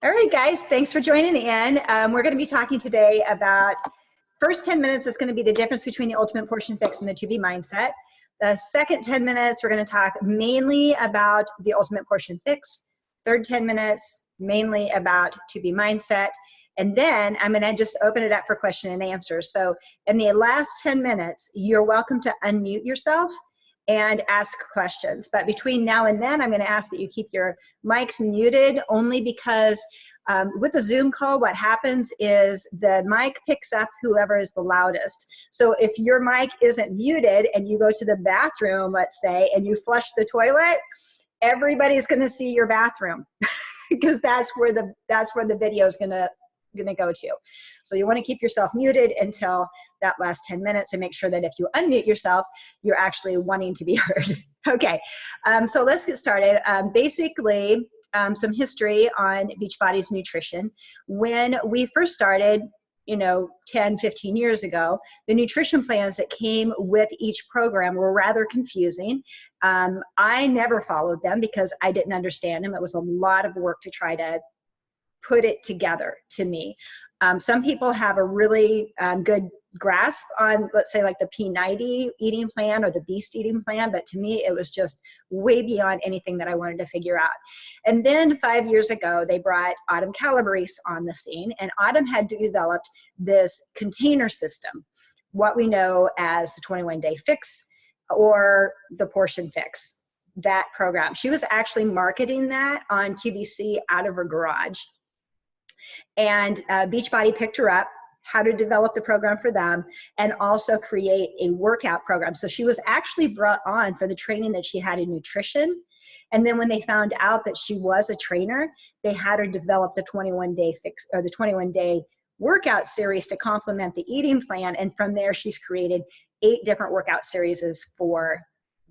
All right, guys, thanks for joining in. We're going to be talking today about first 10 minutes is going to be the difference between the ultimate portion fix and the to-be mindset. The second 10 minutes, we're going to talk mainly about the ultimate portion fix. Third 10 minutes, mainly about to-be mindset. And then I'm going to just open it up for question and answer. So in the last 10 minutes, you're welcome to unmute yourself and ask questions. But between now and then, I'm going to ask that you keep your mics muted, only because with a Zoom call, what happens is the mic picks up whoever is the loudest. So if your mic isn't muted and you go to the bathroom, let's say, and you flush the toilet, everybody's going to see your bathroom because that's where the video is going to go to. So you want to keep yourself muted until that last 10 minutes and make sure that if you unmute yourself, you're actually wanting to be heard. Okay, so let's get started. Basically, some history on Beachbody's nutrition. When we first started, 10, 15 years ago, the nutrition plans that came with each program were rather confusing. I never followed them because I didn't understand them. It was a lot of work to try to put it together to me. Some people have a really good grasp on, let's say, like the P90 eating plan or the Beast eating plan, but to me it was just way beyond anything that I wanted to figure out. And then 5 years ago, they brought Autumn Calabrese on the scene, and Autumn had developed this container system, what we know as the 21-day fix or the portion fix, that program. She was actually marketing that on QVC out of her garage. And Beachbody picked her up, how to develop the program for them, and also create a workout program. So she was actually brought on for the training that she had in nutrition. And then when they found out that she was a trainer, they had her develop the 21-day fix or the 21-day workout series to complement the eating plan. And from there, she's created 8 different workout series for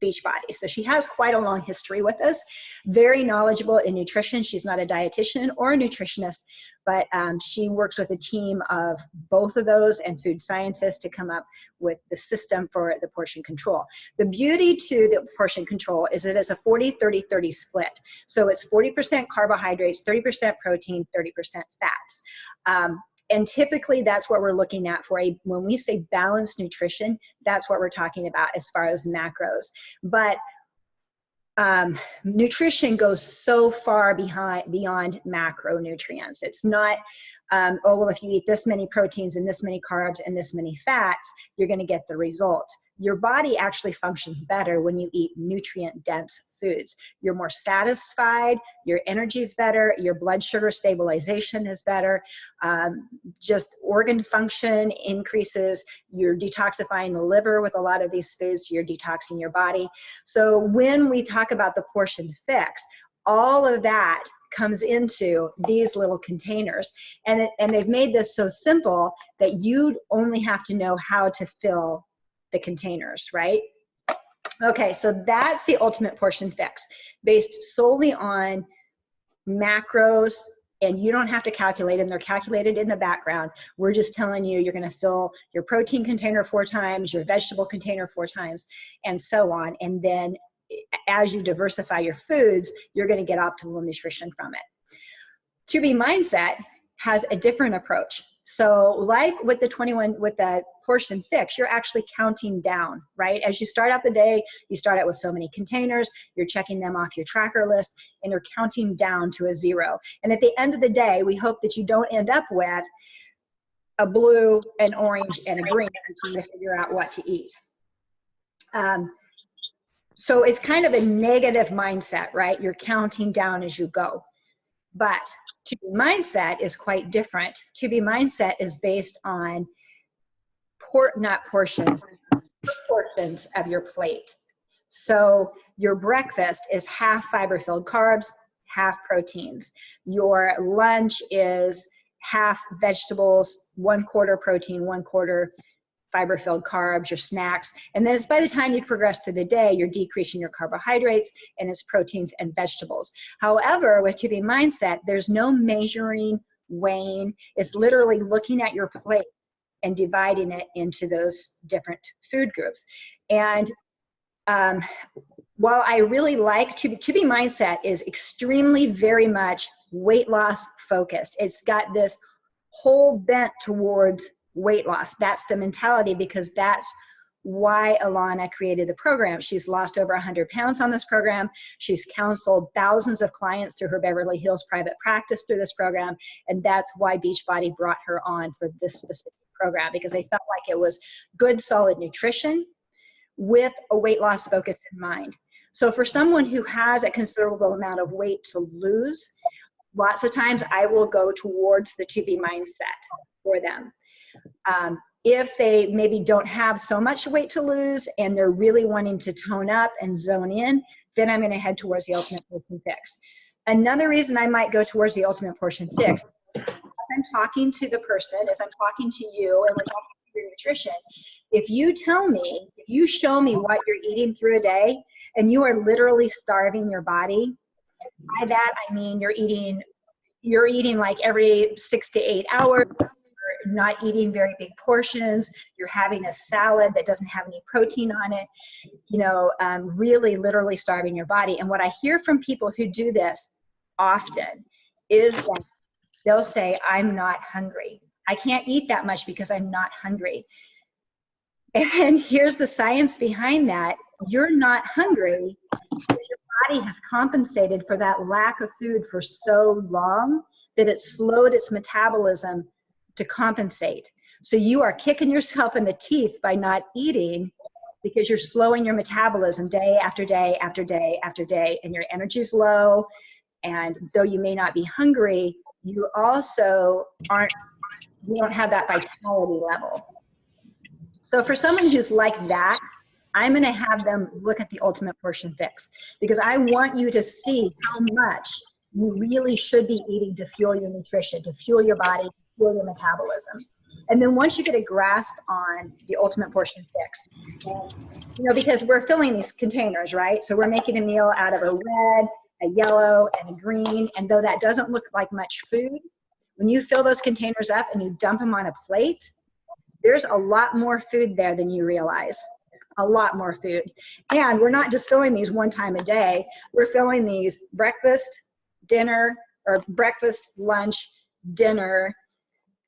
Beachbody. So she has quite a long history with us, very knowledgeable in nutrition. She's not a dietitian or a nutritionist, but she works with a team of both of those and food scientists to come up with the system for the portion control. The beauty to the portion control is it is a 40-30-30 split. So it's 40% carbohydrates, 30% protein, 30% fats. And typically that's what we're looking at for when we say balanced nutrition, that's what we're talking about as far as macros. But nutrition goes so far beyond macronutrients. It's not, oh, well, if you eat this many proteins and this many carbs and this many fats, you're going to get the results. Your body actually functions better when you eat nutrient-dense foods. You're more satisfied, your energy is better, your blood sugar stabilization is better, just organ function increases, you're detoxifying the liver with a lot of these foods, you're detoxing your body. So when we talk about the portion fix, all of that comes into these little containers. And they've made this so simple that you only have to know how to fill the containers, right? Okay, so that's the ultimate portion fix, based solely on macros, and you don't have to calculate them. They're calculated in the background. We're just telling you you're going to fill your protein container 4 times, your vegetable container 4 times, and so on. And then as you diversify your foods, you're going to get optimal nutrition from it. To-be mindset has a different approach. So like with the portion fix, you're actually counting down, right? As you start out the day, you start out with so many containers, you're checking them off your tracker list, and you're counting down to a 0. And at the end of the day, we hope that you don't end up with a blue, an orange, and a green and trying to figure out what to eat. So it's kind of a negative mindset, right? You're counting down as you go. But to-be mindset is quite different. To-be mindset is based on not portions, proportions of your plate. So your breakfast is half fiber-filled carbs, half proteins. Your lunch is half vegetables, 1/4 protein, 1/4 fiber-filled carbs, your snacks. And then it's by the time you progress through the day, you're decreasing your carbohydrates and it's proteins and vegetables. However, with to-be mindset, there's no measuring, weighing. It's literally looking at your plate and dividing it into those different food groups. And while I really like to-be mindset is extremely very much weight loss focused. It's got this whole bent towards weight loss. That's the mentality, because that's why Alana created the program. She's lost over 100 pounds on this program. She's counseled thousands of clients through her Beverly Hills private practice through this program. And that's why Beachbody brought her on for this specific program, because they felt like it was good, solid nutrition with a weight loss focus in mind. So for someone who has a considerable amount of weight to lose, lots of times I will go towards the to be mindset for them. If they maybe don't have so much weight to lose and they're really wanting to tone up and zone in, then I'm going to head towards the ultimate portion fix. Another reason I might go towards the ultimate portion fix, as I'm talking to the person, as I'm talking to you, and we're talking about your nutrition, if you tell me, if you show me what you're eating through a day, and you are literally starving your body, by that I mean you're eating like every 6 to 8 hours, you're not eating very big portions, you're having a salad that doesn't have any protein on it, really literally starving your body. And what I hear from people who do this often is that they'll say, I'm not hungry. I can't eat that much because I'm not hungry. And here's the science behind that. You're not hungry because your body has compensated for that lack of food for so long that it slowed its metabolism to compensate. So you are kicking yourself in the teeth by not eating because you're slowing your metabolism day after day after day after day, and your energy's low. And though you may not be hungry, you also you don't have that vitality level. So for someone who's like that, I'm going to have them look at the ultimate portion fix, because I want you to see how much you really should be eating to fuel your nutrition, to fuel your body, to fuel your metabolism. And then once you get a grasp on the ultimate portion fix, because we're filling these containers, right? So we're making a meal out of a red, a yellow, and a green. And though that doesn't look like much food, when you fill those containers up and you dump them on a plate, there's a lot more food there than you realize. A lot more food. And we're not just filling these one time a day. We're filling these breakfast, dinner, or breakfast, lunch, dinner,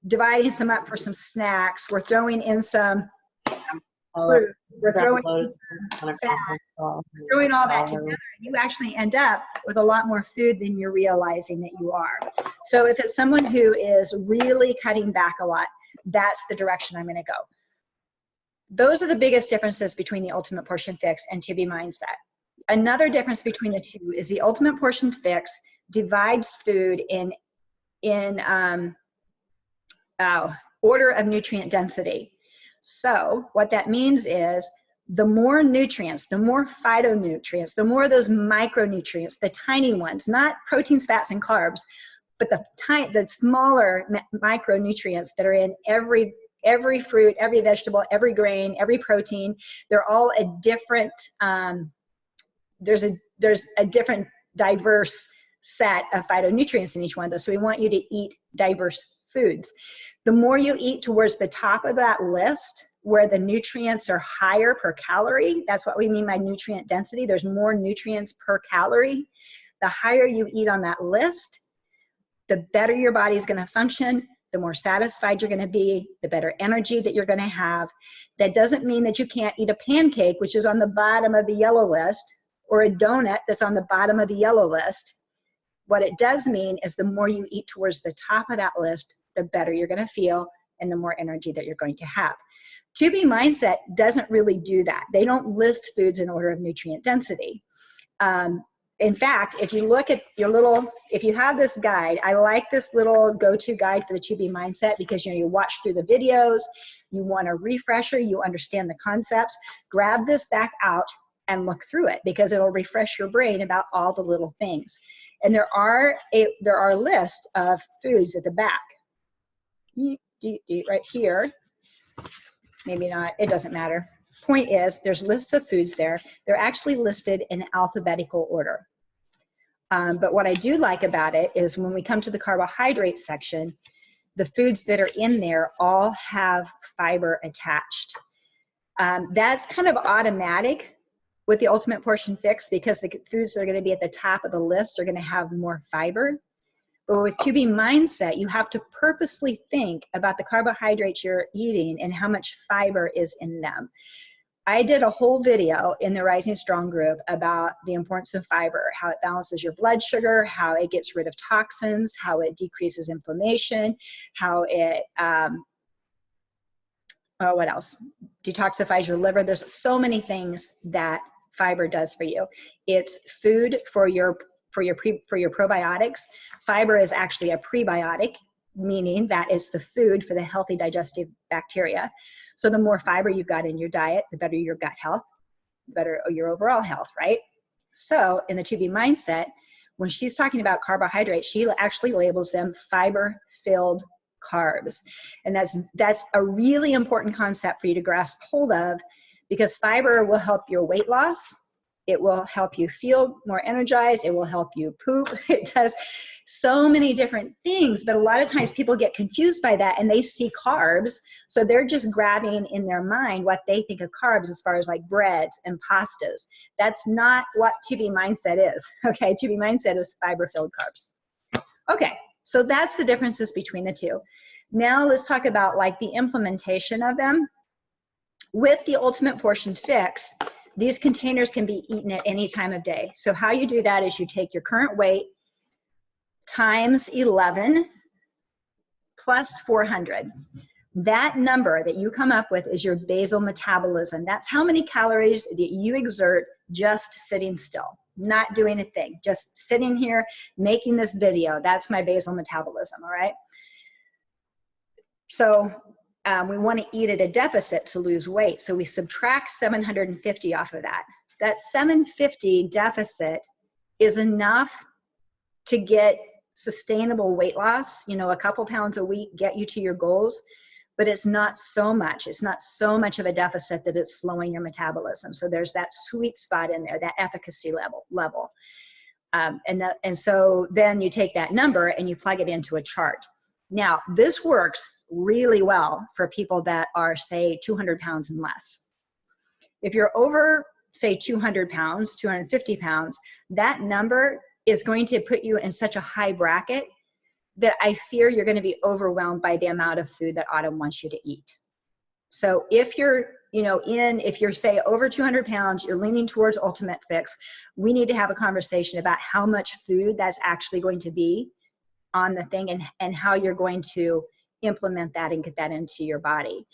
dividing some up for some snacks. We're throwing in some fruit. We're throwing in some fat. Throwing all that together, you actually end up with a lot more food than you're realizing that you are. So if it's someone who is really cutting back a lot, that's the direction I'm going to go. Those are the biggest differences between the ultimate portion fix and to be mindset. Another difference between the two is the ultimate portion fix divides food in order of nutrient density. So what that means is the more nutrients, the more phytonutrients, the more of those micronutrients, the tiny ones, not proteins, fats, and carbs, but the smaller micronutrients that are in every fruit, every vegetable, every grain, every protein. They're all a different, there's a different diverse set of phytonutrients in each one of those. So we want you to eat diverse foods. The more you eat towards the top of that list, where the nutrients are higher per calorie, that's what we mean by nutrient density. There's more nutrients per calorie. The higher you eat on that list, the better your body is going to function, the more satisfied you're going to be, the better energy that you're going to have. That doesn't mean that you can't eat a pancake, which is on the bottom of the yellow list, or a donut that's on the bottom of the yellow list. What it does mean is the more you eat towards the top of that list, the better you're going to feel and the more energy that you're going to have. To Be Mindset doesn't really do that. They don't list foods in order of nutrient density. In fact, if you look at if you have this guide, I like this little go-to guide for the To Be Mindset, because you watch through the videos, you want a refresher, you understand the concepts, grab this back out and look through it, because it'll refresh your brain about all the little things. And there are lists of foods at the back. Right here. Maybe not, it doesn't matter. Point is, there's lists of foods there. They're actually listed in alphabetical order. But what I do like about it is when we come to the carbohydrate section, the foods that are in there all have fiber attached. That's kind of automatic with the ultimate portion fix, because the foods that are going to be at the top of the list are going to have more fiber. But with 2B mindset, you have to purposely think about the carbohydrates you're eating and how much fiber is in them. I did a whole video in the Rising Strong group about the importance of fiber, how it balances your blood sugar, how it gets rid of toxins, how it decreases inflammation, how it, what else? Detoxifies your liver. There's so many things that fiber does for you. It's food for your probiotics. Fiber is actually a prebiotic, meaning that is the food for the healthy digestive bacteria. So the more fiber you've got in your diet, the better your gut health, the better your overall health, right? So in the 2B mindset, when she's talking about carbohydrates, she actually labels them fiber-filled carbs. And that's a really important concept for you to grasp hold of, because fiber will help your weight loss. It will help you feel more energized. It will help you poop. It does so many different things, but a lot of times people get confused by that and they see carbs. So they're just grabbing in their mind what they think of carbs as far as like breads and pastas. That's not what 2B mindset is. Okay, 2B mindset is fiber-filled carbs. Okay, so that's the differences between the two. Now let's talk about like the implementation of them. With the Ultimate Portion Fix, these containers can be eaten at any time of day. So how you do that is you take your current weight times 11 plus 400. That number that you come up with is your basal metabolism. That's how many calories that you exert just sitting still, not doing a thing, just sitting here making this video. That's my basal metabolism, all right? So we want to eat at a deficit to lose weight. So we subtract 750 off of that. That 750 deficit is enough to get sustainable weight loss, you know, a couple pounds a week, get you to your goals, but it's not so much. It's not so much of a deficit that it's slowing your metabolism. So there's that sweet spot in there, that efficacy level. And so then you take that number and you plug it into a chart. Now, this works really well for people that are, say, 200 pounds and less. If you're over, say, 200 pounds, 250 pounds, that number is going to put you in such a high bracket that I fear you're going to be overwhelmed by the amount of food that Autumn wants you to eat. So if you're, you know, if you're, say, over 200 pounds, you're leaning towards Ultimate Fix, we need to have a conversation about how much food that's actually going to be on the thing and how you're going to implement that and get that into your body.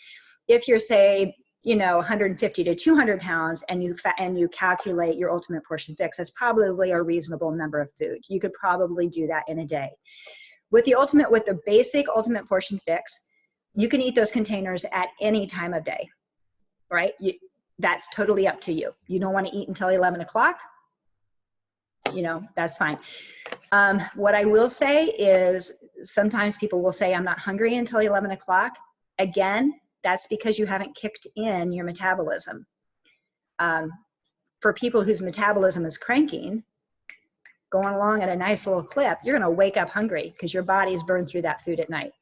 If you're, say, you know, 150 to 200 pounds and you calculate your Ultimate Portion Fix, that's probably a reasonable number of food. You could probably do that in a day. With the basic Ultimate Portion Fix, you can eat those containers at any time of day, right? That's totally up to you. You don't want to eat until 11 o'clock, you know, that's fine. What I will say is sometimes people will say, I'm not hungry until 11 o'clock. Again, that's because you haven't kicked in your metabolism. For people whose metabolism is cranking, going along at a nice little clip, you're going to wake up hungry because your body's burned through that food at night.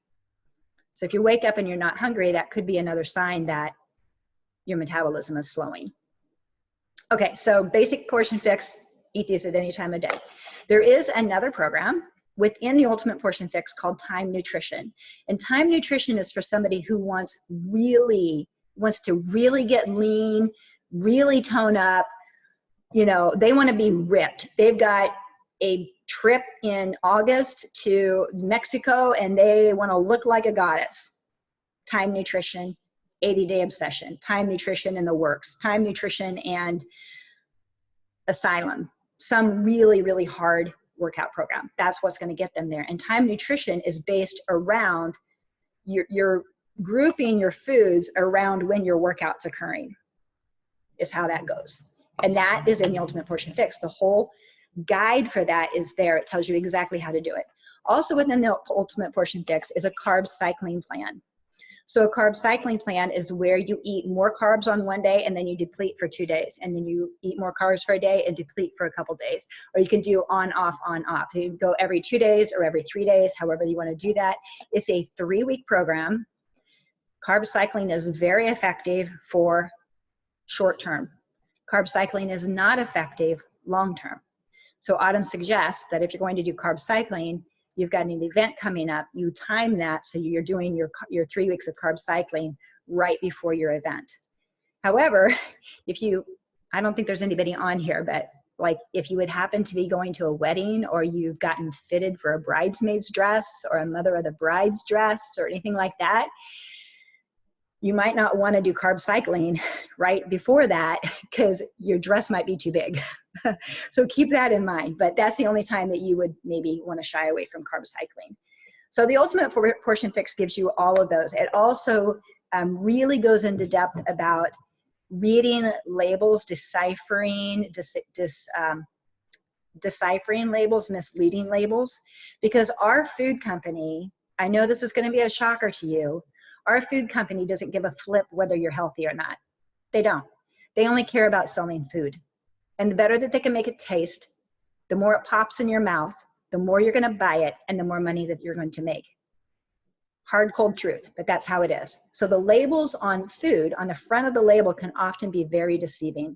So if you wake up and you're not hungry, that could be another sign that your metabolism is slowing. Okay, so basic Portion Fix, eat these at any time of day. There is another program within the Ultimate Portion Fix called Time Nutrition. And Time Nutrition is for somebody who wants to really get lean, really tone up. You know, they want to be ripped. They've got a trip in August to Mexico and they want to look like a goddess. Time Nutrition, 80-day obsession. Time Nutrition in the works. Time Nutrition and Asylum. Some really, really hard workout program. That's what's going to get them there. And Time Nutrition is based around you're grouping your foods around when your workout's occurring, is how that goes. And that is in the Ultimate Portion Fix. The whole guide for that is there. It tells you exactly how to do it. Also within the Ultimate Portion Fix is a carb cycling plan. So a carb cycling plan is where you eat more carbs on one day and then you deplete for 2 days. And then you eat more carbs for a day and deplete for a couple days. Or you can do on, off, on, off. You can go every 2 days or every 3 days, however you want to do that. It's a 3-week program. Carb cycling is very effective for short term. Carb cycling is not effective long term. So Autumn suggests that if you're going to do carb cycling, you've got an event coming up, you time that so you're doing your 3 weeks of carb cycling right before your event. However, I don't think there's anybody on here, but like if you would happen to be going to a wedding, or you've gotten fitted for a bridesmaid's dress or a mother of the bride's dress or anything like that, you might not want to do carb cycling right before that because your dress might be too big. So keep that in mind, but that's the only time that you would maybe want to shy away from carb cycling. So the Ultimate Portion Fix gives you all of those. It also really goes into depth about reading labels, deciphering labels, misleading labels, because our food company, I know this is going to be a shocker to you, our food company doesn't give a flip whether you're healthy or not. They don't. They only care about selling food. And the better that they can make it taste, the more it pops in your mouth, the more you're going to buy it, and the more money that you're going to make. Hard, cold truth, but that's how it is. So the labels on food, on the front of the label, can often be very deceiving.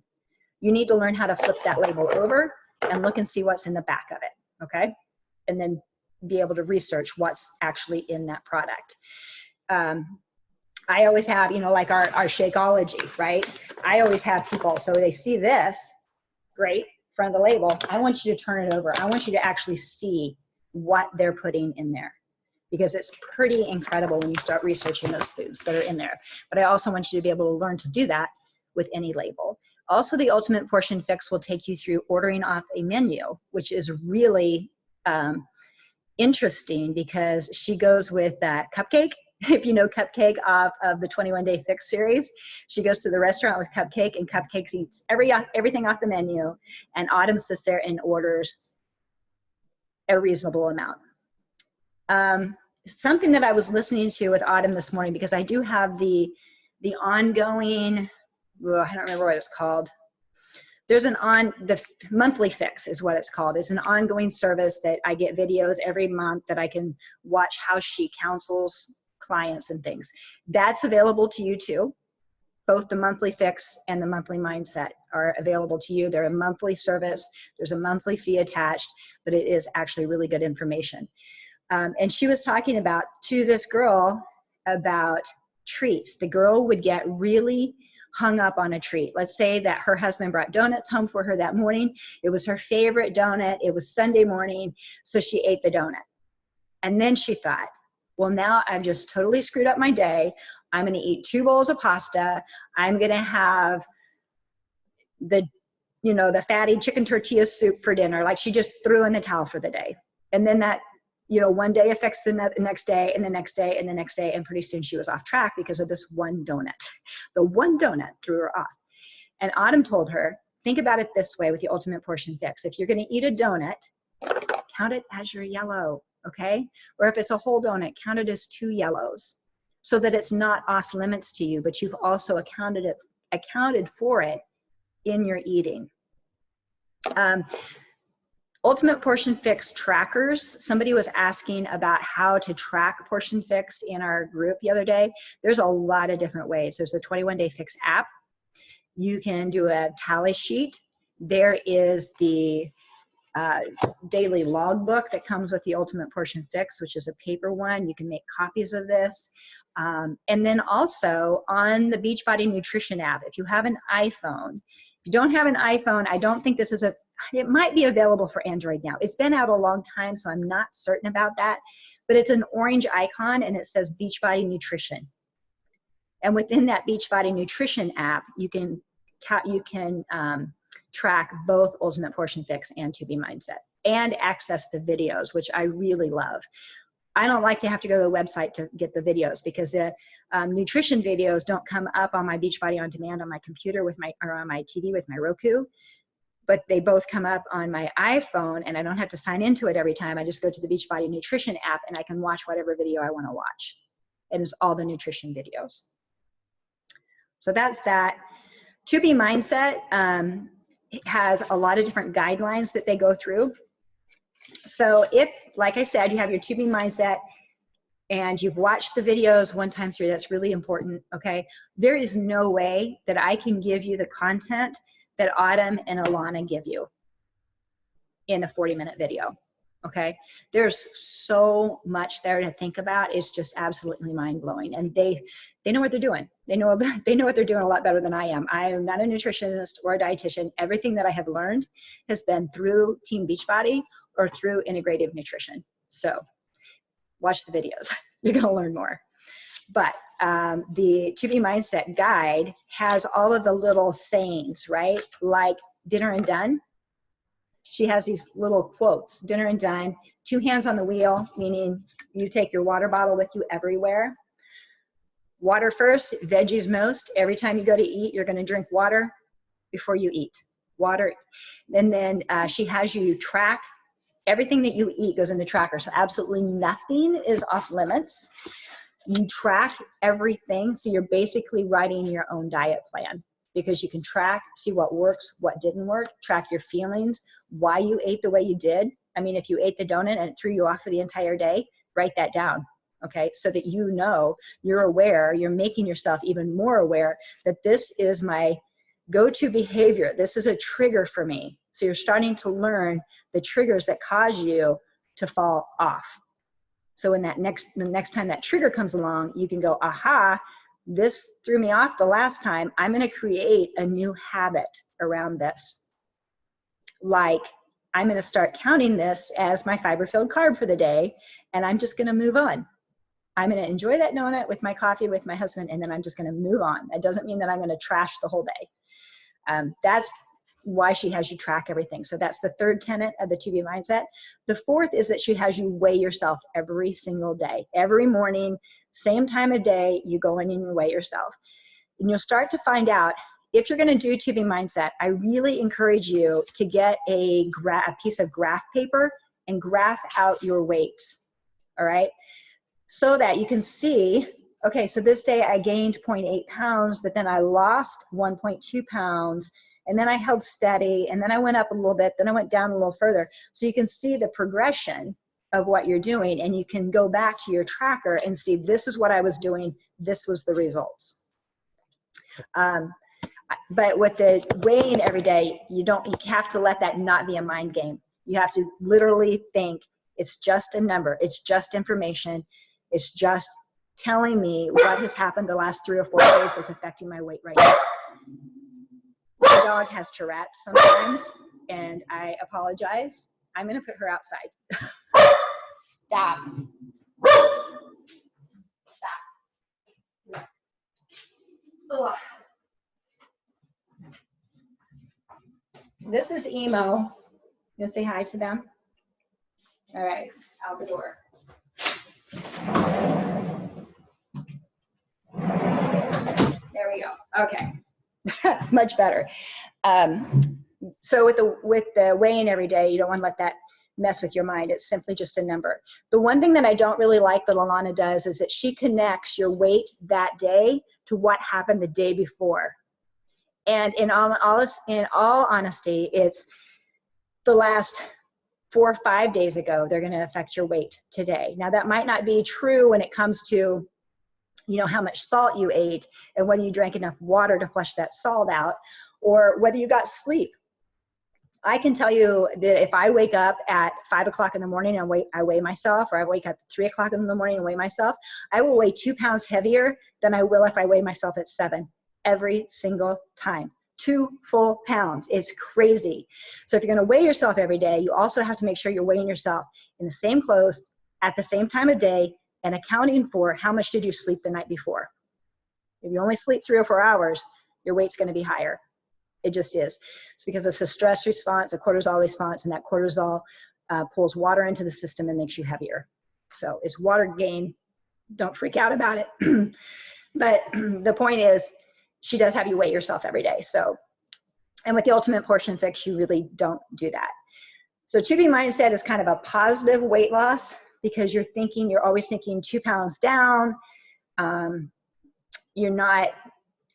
You need to learn how to flip that label over and look and see what's in the back of it, okay? And then be able to research what's actually in that product. I always have, like our Shakeology, right? I always have people, so they see this, great, front of the label. I want you to turn it over. I want you to actually see what they're putting in there, because it's pretty incredible when you start researching those foods that are in there. But I also want you to be able to learn to do that with any label. Also, the Ultimate Portion Fix will take you through ordering off a menu, which is really interesting, because she goes with Cupcake. If you know Cupcake off of the 21-Day Fix series, she goes to the restaurant with Cupcake, and Cupcake eats everything off the menu, and Autumn sits there and orders a reasonable amount. Something that I was listening to with Autumn this morning, because I do have the ongoing, well, I don't remember what it's called. There's the monthly fix is what it's called. It's an ongoing service that I get videos every month that I can watch how she counsels clients and things. That's available to you too. Both the monthly fix and the monthly mindset are available to you. They're a monthly service. There's a monthly fee attached, but it is actually really good information. And she was talking to this girl about treats. The girl would get really hung up on a treat. Let's say that her husband brought donuts home for her that morning. It was her favorite donut. It was Sunday morning, so she ate the donut. And then she thought, well, now I've just totally screwed up my day. I'm going to eat 2 bowls of pasta. I'm going to have the fatty chicken tortilla soup for dinner. Like, she just threw in the towel for the day. And then that, one day affects the next day, and the next day, and the next day, and pretty soon she was off track because of this one donut. The one donut threw her off. And Autumn told her, think about it this way with the Ultimate Portion Fix. If you're going to eat a donut, count it as your yellow, okay? Or if it's a whole donut, count it as 2 yellows, so that it's not off limits to you, but you've also accounted for it in your eating. Ultimate Portion Fix trackers. Somebody was asking about how to track Portion Fix in our group the other day. There's a lot of different ways. There's a 21-Day Fix app. You can do a tally sheet. There is the daily logbook that comes with the Ultimate Portion Fix, which is a paper one. You can make copies of this. And then also on the Beachbody Nutrition app, if you have an iPhone, if you don't have an iPhone, I don't think this is it might be available for Android now. It's been out a long time, so I'm not certain about that, but it's an orange icon and it says Beachbody Nutrition. And within that Beachbody Nutrition app, you can track both Ultimate Portion Fix and 2B Mindset, and access the videos, which I really love. I don't like to have to go to the website to get the videos, because the nutrition videos don't come up on my Beachbody On Demand on my computer or on my TV with my Roku, but they both come up on my iPhone, and I don't have to sign into it every time. I just go to the Beachbody Nutrition app and I can watch whatever video I want to watch. And it's all the nutrition videos. So that's that. 2B Mindset has a lot of different guidelines that they go through. So if, like I said, you have your 2B Mindset and you've watched the videos one time through, that's really important, okay? There is no way that I can give you the content that Autumn and Alana give you in a 40-minute video. Okay, there's so much there to think about. It's just absolutely mind-blowing, and they know what they're doing. They know what they're doing a lot better than I am. I am not a nutritionist or a dietitian. Everything that I have learned has been through Team Beachbody or through integrative nutrition. So watch the videos. You're going to learn more. But the 2B Mindset guide has all of the little sayings, right? Like dinner and done. She has these little quotes, dinner and done, 2 hands on the wheel, meaning you take your water bottle with you everywhere. Water first, veggies most. Every time you go to eat, you're going to drink water before you eat. Water. And then she has you track. Everything that you eat goes in the tracker, so absolutely nothing is off limits. You track everything, so you're basically writing your own diet plan, because you can track, see what works, what didn't work, track your feelings, why you ate the way you did. I mean, if you ate the donut and it threw you off for the entire day, write that down, okay? So that you know, you're aware, you're making yourself even more aware that this is my go-to behavior. This is a trigger for me. So you're starting to learn the triggers that cause you to fall off. So in the next time that trigger comes along, you can go, aha, this threw me off the last time. I'm going to create a new habit around this. Like, I'm going to start counting this as my fiber-filled carb for the day, and I'm just going to move on. I'm going to enjoy that donut with my coffee with my husband, and then I'm just going to move on. That doesn't mean that I'm going to trash the whole day. That's why she has you track everything. So that's the third tenet of the 2B Mindset. The fourth is that she has you weigh yourself every single day. Every morning, same time of day, you go in and you weigh yourself. And you'll start to find out, if you're going to do 2B Mindset, I really encourage you to get a piece of graph paper and graph out your weights, all right? So that you can see, okay, so this day I gained 0.8 pounds, but then I lost 1.2 pounds, and then I held steady, and then I went up a little bit, then I went down a little further. So you can see the progression of what you're doing, and you can go back to your tracker and see, this is what I was doing, this was the results. But with the weighing every day, you have to let that not be a mind game. You have to literally think, it's just a number, it's just information, it's just telling me what has happened the last 3 or 4 days that's affecting my weight right now. My dog has Tourette's sometimes, and I apologize. I'm going to put her outside. Stop. Stop. Ugh. This is Emo. You say hi to them? All right, out the door. There we go. Okay. Much better. So with the weighing every day, you don't want to let that mess with your mind. It's simply just a number. The one thing that I don't really like that Alana does is that she connects your weight that day to what happened the day before. And in all honesty, it's the last 4 or 5 days ago, they're going to affect your weight today. Now, that might not be true when it comes to, you know, how much salt you ate and whether you drank enough water to flush that salt out, or whether you got sleep. I can tell you that if I wake up at 5 o'clock in the morning and I weigh myself, or I wake up at 3 o'clock in the morning and weigh myself, I will weigh 2 pounds heavier than I will if I weigh myself at 7 every single time. 2 full pounds. It's crazy. So if you're going to weigh yourself every day, you also have to make sure you're weighing yourself in the same clothes at the same time of day and accounting for how much did you sleep the night before. If you only sleep 3 or 4 hours, your weight's going to be higher. It just is. It's because it's a stress response, a cortisol response, and that cortisol pulls water into the system and makes you heavier. So it's water gain. Don't freak out about it. But the point is, she does have you weigh yourself every day. So, and with the Ultimate Portion Fix, you really don't do that. So 2B Mindset is kind of a positive weight loss because you're always thinking 2 pounds down. You're not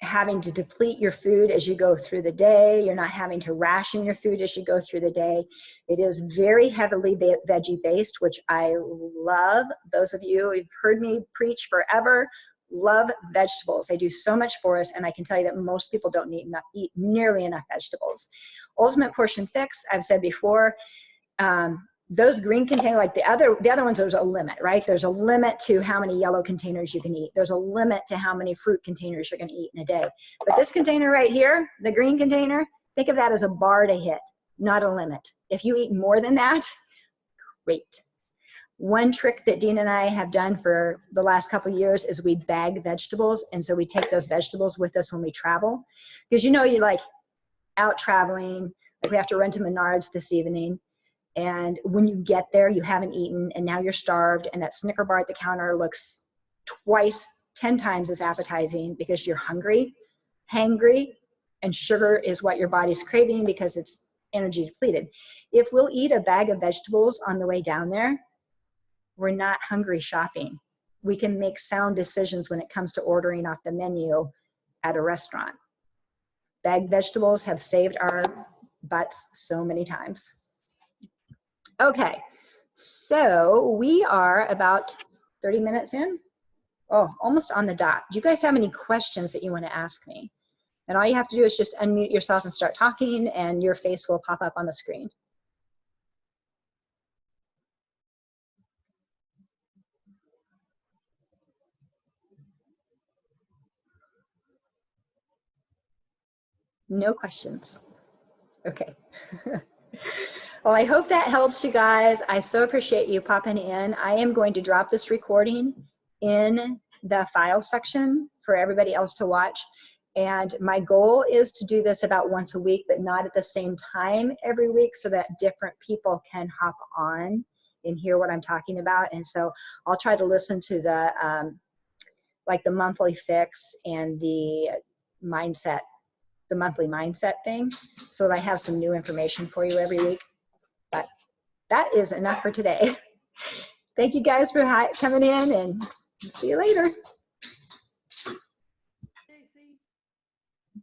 having to deplete your food as you go through the day. You're not having to ration your food as you go through the day. It is very heavily veggie based, which I love. Those of you who've heard me preach forever love vegetables. They do so much for us, and I can tell you that most people don't eat nearly enough vegetables. Ultimate Portion Fix, I've said before, those green containers, like the other ones, there's a limit, right? There's a limit to how many yellow containers you can eat. There's a limit to how many fruit containers you're going to eat in a day. But this container right here, the green container, think of that as a bar to hit, not a limit. If you eat more than that, great. One trick that Dean and I have done for the last couple of years is we bag vegetables. And so we take those vegetables with us when we travel. Because you know, you're like out traveling, like we have to run to Menards this evening. And when you get there, you haven't eaten, and now you're starved, and that Snicker bar at the counter looks 10 times as appetizing because you're hungry, hangry, and sugar is what your body's craving because it's energy depleted. If we'll eat a bag of vegetables on the way down there, we're not hungry shopping. We can make sound decisions when it comes to ordering off the menu at a restaurant. Bagged vegetables have saved our butts so many times. Okay, so we are about 30 minutes in. Oh, almost on the dot. Do you guys have any questions that you want to ask me? And all you have to do is just unmute yourself and start talking, and your face will pop up on the screen. No questions. Okay. Well, I hope that helps you guys. I so appreciate you popping in. I am going to drop this recording in the file section for everybody else to watch. And my goal is to do this about once a week, but not at the same time every week, so that different people can hop on and hear what I'm talking about. And so I'll try to listen to the like the monthly fix and the mindset, the monthly mindset thing, so that I have some new information for you every week. But that is enough for today. Thank you guys for coming in, and see you later.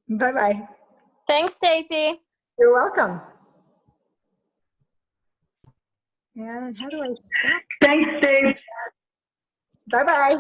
Bye-bye. Thanks, Stacy. You're welcome. And how do I stop? Thanks, Dave. Bye-bye.